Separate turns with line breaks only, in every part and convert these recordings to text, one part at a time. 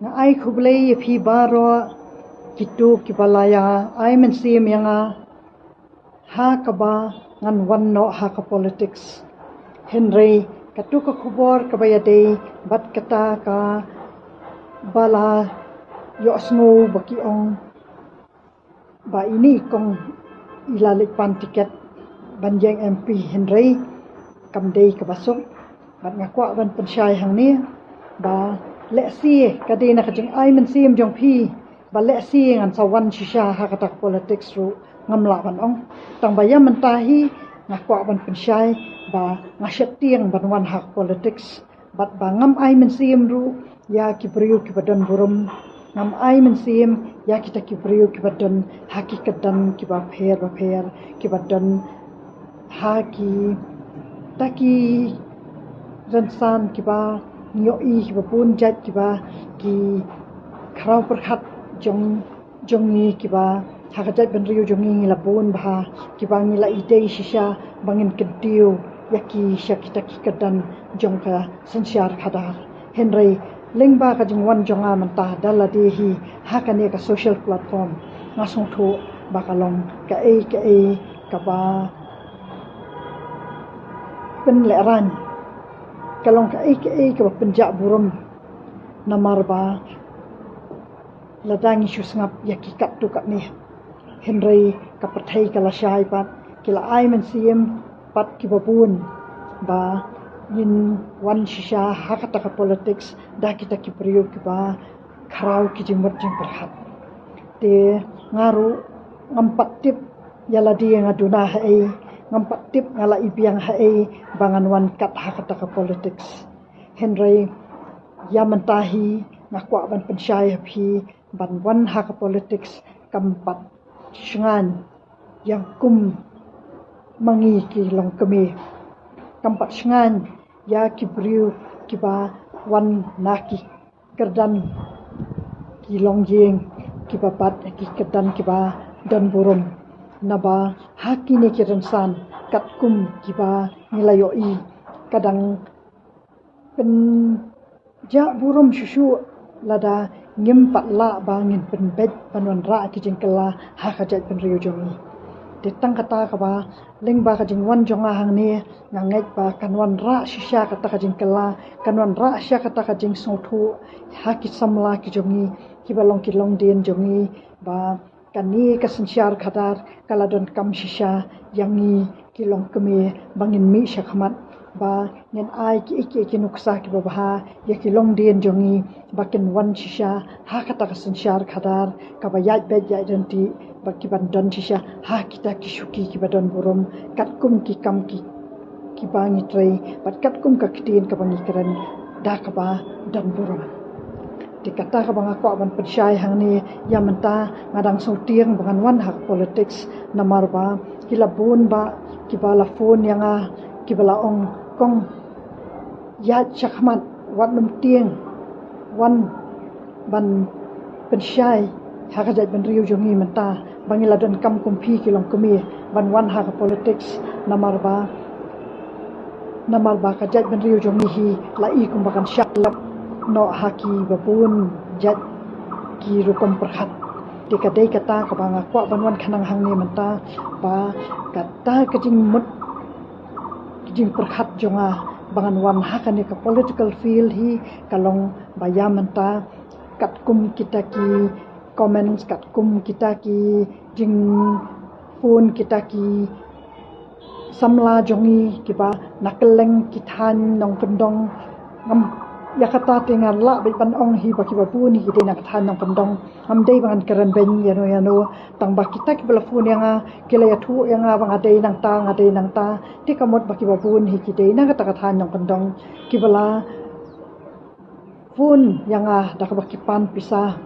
nga ai khublei phi baro kitu kibalaya ai men sim yanga ha kaba ngan wan no ha ka politics henry katu ka khubor kabayade bat kata ka bala yo snow baki ong ba ini kong ilalik pan tiket banjeng MP Henry kamdei ka basok bat ngakwa ban pensyai hang ni ba leksi kadina kajing ai men sim jong phi ba leksi ngan sawan shisha ha kata politics ru ngamla ban ong tang bayam mentahi ngakwa ban pensyai ba ngasyat tiang ban wan hak politics bat ba ngam ai men sim ru ya kibriu kibadan burum ngam ai men sim ya kita kibriu kibadan hakikatan kiba pher ba pher kibadan haki taki ransan kiba nyoi kiba pun jat kiba ki kharau perkhat jongi kiba hakajat ben riu jongi labun bah kiba ngila idei shisha bangin kedio yaki syakita kikadan jongka sensyar khadar henry lengba ka jingwan jonga manta daladi hi hakane ka social platform ngasong thu bakalong ka e ka ba pen leran kalong ka e ka penja burum namar ba ladangi syusngap yaki kat tu kat ni henry ka pathai kala syai pat kila ai men sim pat ki babun ba yin wan shisha hakata ka politics da kita ki priyo ki ba kharau ki jimbat jing perhat te ngaru ngampat tip yala dia ngaduna hai ngampat tip ngala ibiang hai bangan wan kat hakata ka politics henry ya mentahi ngakwa ban pensyai phi ban wan hak politics kampat shngan yang kum mangi ki long kami kampat shngan ya kibriu kiba wan naki kerdan ki long jing kiba pat ki kerdan kiba dan burum naba hakine ki ransan katkum kiba nilayoi kadang pen ja burum shushu lada ngimpat la bangin penbet panwan ra ki jingkala hakajat penriu jongi ditang kata ka ba lengba ka jingwan jonga hang ni ngangai ba kanwan ra shisha kata ka jingkala kanwan ra sha kata ka jing sothu hakit samla ki jongi ki balong ki long den jongi ba kani ka sensyar khadar kaladon kam shisha yangi ki long keme bangin mi shakhmat ba nen ai ki nuksa ki baha ya ki long den jongi bakin wan shisha ha kata ka sensyar khadar ka ba yat bet ya identi baki bandan shisha ha kita ki shuki ki badan burum katkum ki kam ki bangi trai bat katkum ka kitin ka bangi keren da ka ba dan burum dikata ka bang aku ban pensyai hang ni ya menta ngadang sautiang bangan wan hak politics namar ba kilabun ba kibala phone yang kibala ong kong ya chakmat wat num tiang wan ban pensyai hakajat ben riu jongi menta bangila dan kam kumpi kilong kumi ban wan hak politics namar ba kajat ben riu jongi hi lai kumbakan syaklap no haki babun jat ki rukom perhat dikadai kata ka banga kwa banwan khanang hang ni menta ba kata kajing mut kijing perhat jonga bangan wan hakane ka political field hi kalong bayam menta katkum kita ki comments katkum kita ki jing phone kita ki samla jongi kiba nakeleng kithan nong kendong ngam ya kata tengar la be pan ong hi baki babu ni hide nak than nong kendong am dei bangan keren ben yano tang ba kita ki bela phone yang kila ya thu yang bang adei nang ta ti kamot baki babu ni hide na kata than nong kendong ki bela phone yang dak baki pan pisah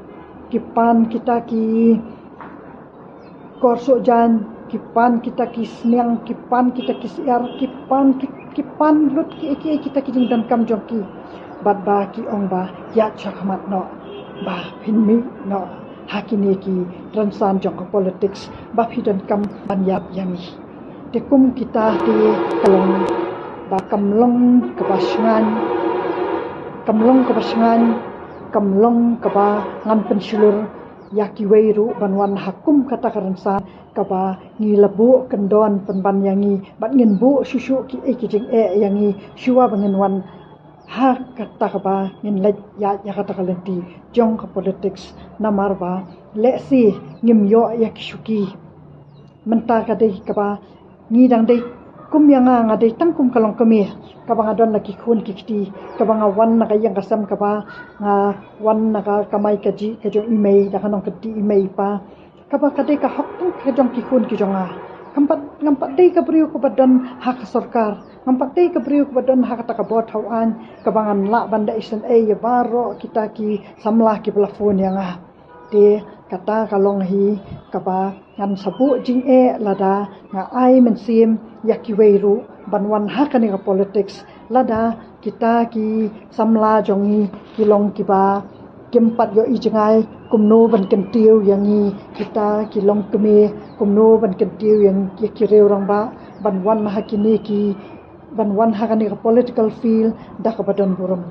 kipan kita ki korso jan kipan kita ki sniang kipan kita ki siar kipan lut ki kita ki dan kam jongki bat ba ki ong ba ya chakmat no ba pinmi no hakini ki transan jong politics ba phidan kam banyap yangi tekum kita di kalong ba kamlong kepasangan kamlong kaba ngan pensulur yaki weiru banwan hakum kata karansa kaba ngi labu kendon penban yangi bat ngin bu susu ki ekijing yangi shua bangin wan ha kata kaba ngin lek ya kata kalenti jong ka politics namar ba lesi ngim yo yaki shuki menta kadai kaba ngi dang dei kum yanga ngadai tangkum kalong kami kaba ngadon laki khun kikti kaba ngawan na kayang kasam kaba nga wan na ka kamay kaji kajong email da kanong kati email pa kaba kadai ka hoktung kajong kikun kijonga ngampat dei ka priu ko badan hak sarkar ngampat dei ka priu ko badan hak ta ka bot hawan kaba ngan la banda isen ya baro kita ki samlah ki plafon yanga te kata kalong hi kaba ngan sabu jing lada nga ai mensim yaki weiru banwan hakani ka politics lada kita ki samla jongi kilong kiba kempat yo ijengai kumno ban kentiu yangi kita kilong keme kumno ban kentiu yang kireu rang ba banwan hakini ki banwan hakani ka political field dak badan burum